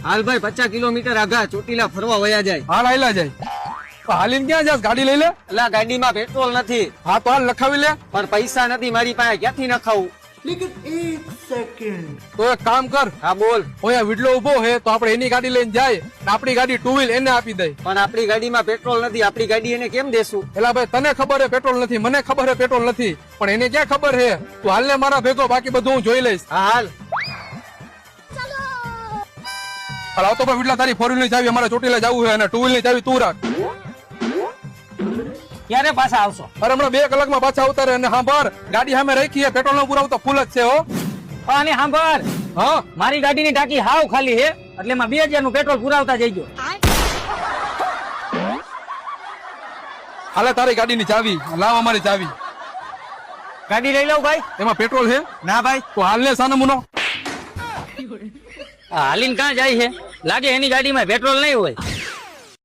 હાલ ભાઈ 50 કિલોમીટર આગા ચોટીલા ફરવા વયા જાય. હાલ આયલા જાય. હાલીને ક્યાં જાસ? ગાડી લઈ લે. એટલે ગાડીમાં પેટ્રોલ નથી. હા તો હાલ લખાવી લે. પણ પૈસા નથી મારી પાસે, ક્યાંથી નખાવું? તો એક કામ કર. હા બોલ. ઓયા વિડલો ઉભો હે તો આપણે એની ગાડી લઈને જાય ને આપણી ગાડી ટુ વ્હીલ એને આપી દઈ. પણ આપણી ગાડીમાં પેટ્રોલ નથી, આપણી ગાડી એને કેમ દેશું? એલા ભાઈ તને ખબર હે પેટ્રોલ નથી, મને ખબર હે પેટ્રોલ નથી, પણ એને ક્યાં ખબર હે? તું હાલ ને મારા ભેગો, બાકી બધું હું જોઈ લઈશ. હા હાલ. હાલ આવતો ભાઈ વિડલા, તારી 4 વ્હીલ ની ચાવી અમારે ચોટીલા જવું છે અને 2 વ્હીલ ની ચાવી તું રાખ. ક્યારે પાછા આવશો? અરે હમણાં 2 કલાકમાં પાછા ઉતારે. અને હા બાર ગાડી સામે રાખી પેટ્રોલ નો પુરાવો તો ફૂલ જ છે હો. અને સાંભળ, હા મારી ગાડીની ટાંકી હાવ ખાલી હે, એટલે એમાં 2000 નું પેટ્રોલ પુરાવતા જઈજો. હાલે તારી ગાડીની ચાવી લાવ, અમારી ચાવી. ગાડી લઈ લઉં ભાઈ? એમાં પેટ્રોલ છે? ના ભાઈ. તો હાલ ને સાનમુનો. હાલીને ક્યાં જાય છે? લાગે એની ગાડીમાં પેટ્રોલ નહીં હોય.